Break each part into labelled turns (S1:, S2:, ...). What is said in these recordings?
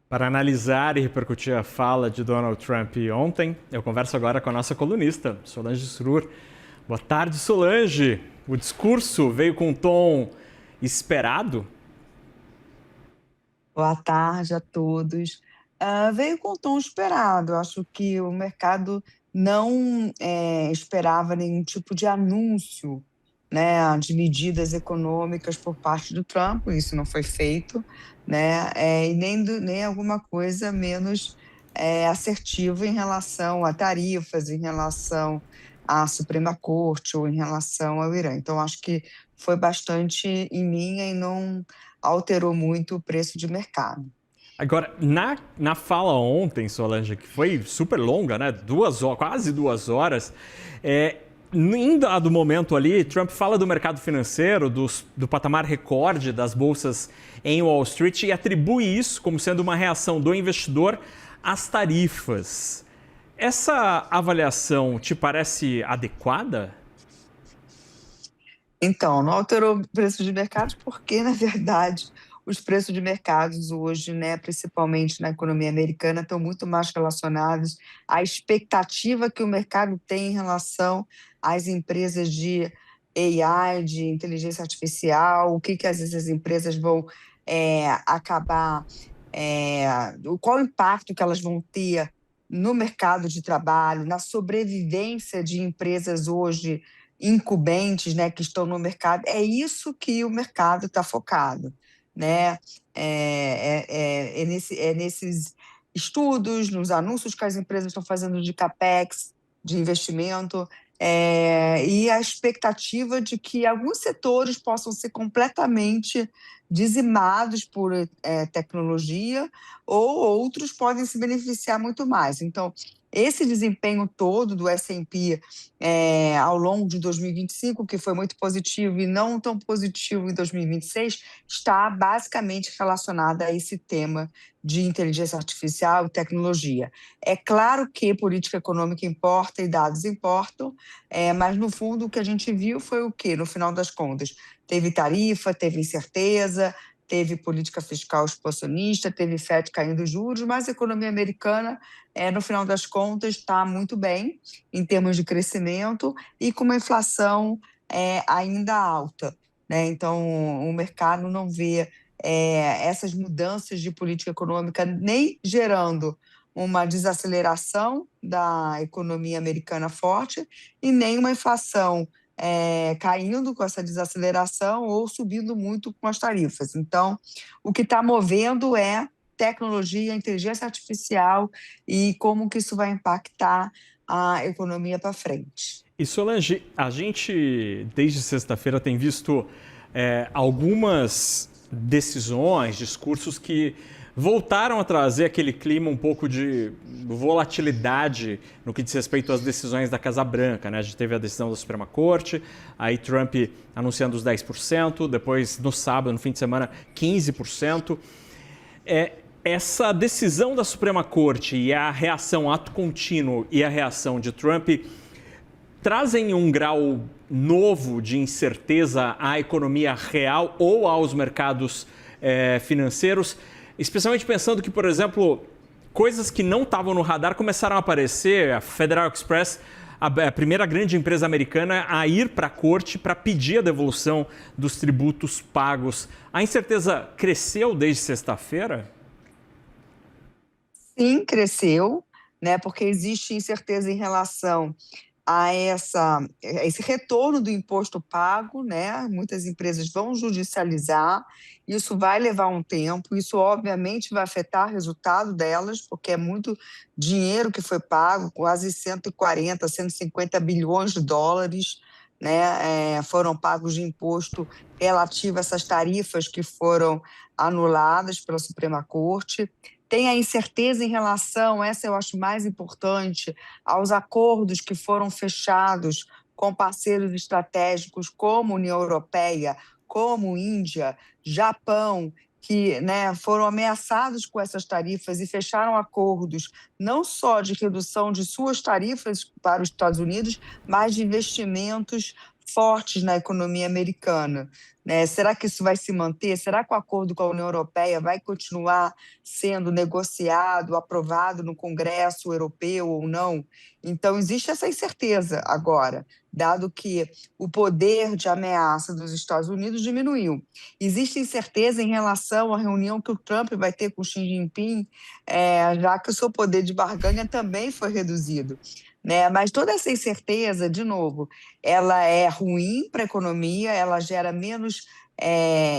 S1: Para analisar e repercutir a fala de Donald Trump ontem, eu converso agora com a nossa colunista, Solange Surur. Boa tarde, Solange. O discurso veio com um tom esperado?
S2: Boa tarde a todos. Veio com o tom esperado. Acho que o mercado não esperava nenhum tipo de anúncio, né, de medidas econômicas por parte do Trump. Isso não foi feito, né, e nem alguma coisa menos assertiva em relação a tarifas, em relação à Suprema Corte ou em relação ao Irã. Então, acho que foi bastante em linha e não alterou muito o preço de mercado.
S1: Agora, na fala ontem, Solange, que foi super longa, né? Quase 2 horas, em dado momento ali, Trump fala do mercado financeiro, do patamar recorde das bolsas em Wall Street e atribui isso como sendo uma reação do investidor às tarifas. Essa avaliação te parece adequada?
S2: Então, não alterou o preço de mercados porque, na verdade, os preços de mercados hoje, né, principalmente na economia americana, estão muito mais relacionados à expectativa que o mercado tem em relação às empresas de AI, de inteligência artificial, o que às vezes as empresas vão acabar, qual o impacto que elas vão ter no mercado de trabalho, na sobrevivência de empresas hoje incumbentes, né, que estão no mercado. É isso que o mercado está focado, né? Nesses estudos, nos anúncios que as empresas estão fazendo de capex, de investimento, e a expectativa de que alguns setores possam ser completamente dizimados por tecnologia, ou outros podem se beneficiar muito mais. Então, esse desempenho todo do S&P ao longo de 2025, que foi muito positivo e não tão positivo em 2026, está basicamente relacionada a esse tema de inteligência artificial e tecnologia. É claro que política econômica importa e dados importam, mas no fundo o que a gente viu foi o quê? No final das contas, teve tarifa, teve incerteza, teve política fiscal expansionista, teve FED caindo os juros, mas a economia americana, no final das contas, está muito bem em termos de crescimento e com uma inflação ainda alta, né? Então, o mercado não vê essas mudanças de política econômica nem gerando uma desaceleração da economia americana forte e nem uma inflação caindo com essa desaceleração ou subindo muito com as tarifas. Então, o que está movendo é tecnologia, inteligência artificial e como que isso vai impactar a economia para frente.
S1: E Solange, a gente desde sexta-feira tem visto algumas decisões, discursos que voltaram a trazer aquele clima um pouco de volatilidade no que diz respeito às decisões da Casa Branca, né? A gente teve a decisão da Suprema Corte, aí Trump anunciando os 10%, depois no sábado, no fim de semana, 15%. Essa decisão da Suprema Corte e a reação, ato contínuo e a reação de Trump trazem um grau novo de incerteza à economia real ou aos mercados financeiros, especialmente pensando que, por exemplo, coisas que não estavam no radar começaram a aparecer. A Federal Express, a primeira grande empresa americana a ir para a corte para pedir a devolução dos tributos pagos. A incerteza cresceu desde sexta-feira?
S2: Sim, cresceu, né, porque existe incerteza em relação a esse retorno do imposto pago, né? Muitas empresas vão judicializar, isso vai levar um tempo, isso obviamente vai afetar o resultado delas, porque é muito dinheiro que foi pago, quase 140, 150 bilhões de dólares, né? Foram pagos de imposto relativo a essas tarifas que foram anuladas pela Suprema Corte. Tem a incerteza em relação, essa eu acho mais importante, aos acordos que foram fechados com parceiros estratégicos como União Europeia, como Índia, Japão, que, né, foram ameaçados com essas tarifas e fecharam acordos não só de redução de suas tarifas para os Estados Unidos, mas de investimentos fortes na economia americana, né? Será que isso vai se manter? Será que o acordo com a União Europeia vai continuar sendo negociado, aprovado no Congresso Europeu ou não? Então, existe essa incerteza agora, dado que o poder de ameaça dos Estados Unidos diminuiu. Existe incerteza em relação à reunião que o Trump vai ter com Xi Jinping, já que o seu poder de barganha também foi reduzido, né? Mas toda essa incerteza, de novo, ela é ruim para a economia, ela gera menos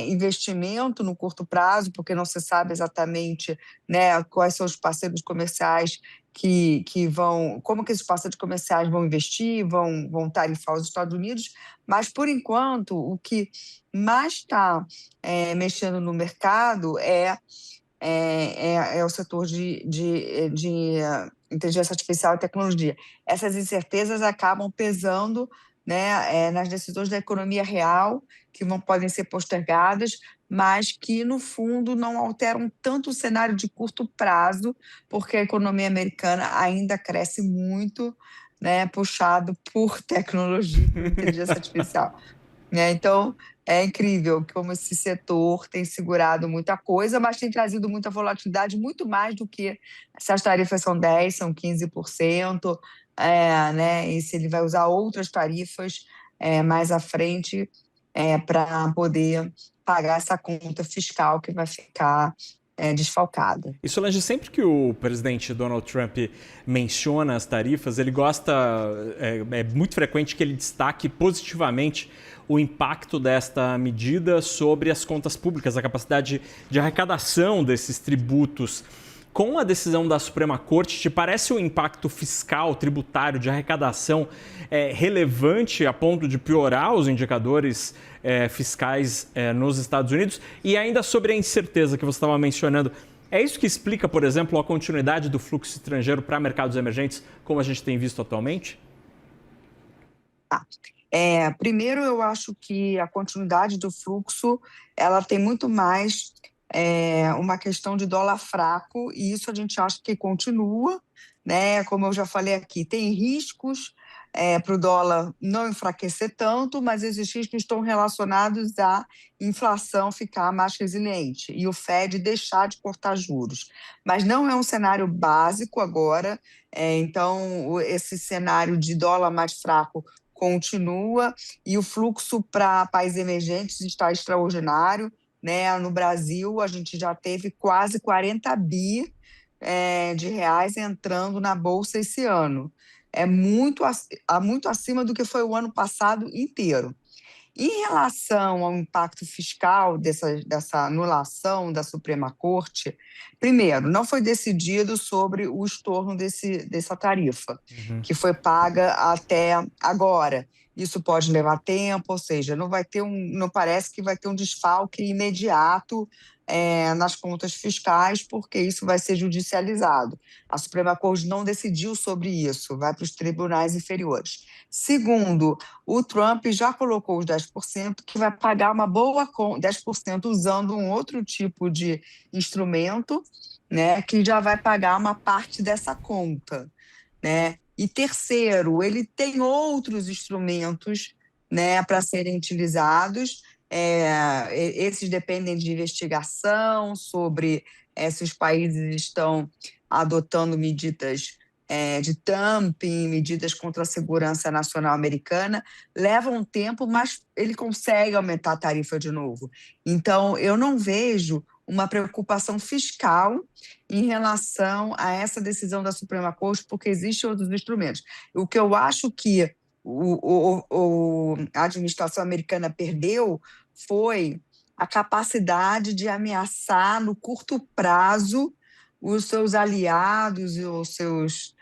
S2: investimento no curto prazo, porque não se sabe exatamente, né, quais são os parceiros comerciais que vão, como que esses parceiros comerciais vão investir, vão tarifar os Estados Unidos, mas, por enquanto, o que mais está mexendo no mercado é o setor de inteligência artificial e tecnologia. Essas incertezas acabam pesando, né, nas decisões da economia real, que podem ser postergadas, mas que, no fundo, não alteram tanto o cenário de curto prazo, porque a economia americana ainda cresce muito, né, puxado por tecnologia, por inteligência artificial. Né? Então, é incrível como esse setor tem segurado muita coisa, mas tem trazido muita volatilidade, muito mais do que se as tarifas são 10%, são 15%, né? E se ele vai usar outras tarifas mais à frente para poder pagar essa conta fiscal que vai ficar desfalcada.
S1: E Solange, sempre que o presidente Donald Trump menciona as tarifas, ele gosta, é muito frequente que ele destaque positivamente o impacto desta medida sobre as contas públicas, a capacidade de arrecadação desses tributos. Com a decisão da Suprema Corte, te parece um impacto fiscal, tributário, de arrecadação relevante a ponto de piorar os indicadores fiscais nos Estados Unidos? E ainda sobre a incerteza que você estava mencionando, é isso que explica, por exemplo, a continuidade do fluxo estrangeiro para mercados emergentes, como a gente tem visto atualmente?
S2: Primeiro, eu acho que a continuidade do fluxo ela tem muito mais uma questão de dólar fraco, e isso a gente acha que continua, né? Como eu já falei aqui, tem riscos para o dólar não enfraquecer tanto, mas esses riscos estão relacionados à inflação ficar mais resiliente e o Fed deixar de cortar juros. Mas não é um cenário básico agora, então esse cenário de dólar mais fraco continua, e o fluxo para países emergentes está extraordinário, né? No Brasil, a gente já teve quase 40 bi de reais entrando na Bolsa esse ano. É muito acima do que foi o ano passado inteiro. Em relação ao impacto fiscal dessa anulação da Suprema Corte, primeiro, não foi decidido sobre o estorno dessa tarifa, que foi paga até agora. Isso pode levar tempo, ou seja, não parece que vai ter um desfalque imediato nas contas fiscais, porque isso vai ser judicializado. A Suprema Corte não decidiu sobre isso, vai para os tribunais inferiores. Segundo, o Trump já colocou os 10%, que vai pagar uma boa 10% usando um outro tipo de instrumento, né, que já vai pagar uma parte dessa conta, né? E terceiro, ele tem outros instrumentos, né, para serem utilizados. Esses dependem de investigação sobre se os países estão adotando medidas de dumping, medidas contra a segurança nacional americana, leva um tempo, mas ele consegue aumentar a tarifa de novo. Então, eu não vejo uma preocupação fiscal em relação a essa decisão da Suprema Corte, porque existem outros instrumentos. O que eu acho que a administração americana perdeu foi a capacidade de ameaçar no curto prazo os seus aliados e os seus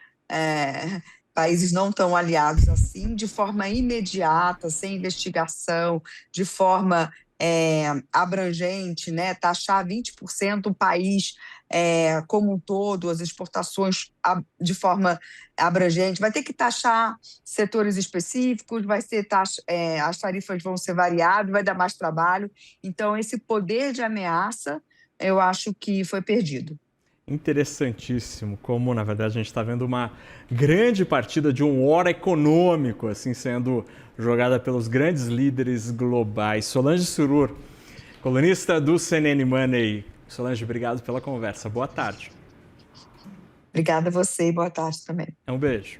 S2: países não tão aliados assim, de forma imediata, sem investigação, de forma abrangente, né? Taxar 20% o país como um todo, as exportações de forma abrangente. Vai ter que taxar setores específicos, as tarifas vão ser variadas, vai dar mais trabalho. Então, esse poder de ameaça, eu acho que foi perdido.
S1: Interessantíssimo, como na verdade a gente está vendo uma grande partida de um war econômico assim sendo jogada pelos grandes líderes globais. Solange Surur, colunista do CNN Money. Solange, obrigado pela conversa. Boa tarde.
S2: Obrigada a você e boa tarde também.
S1: Um beijo.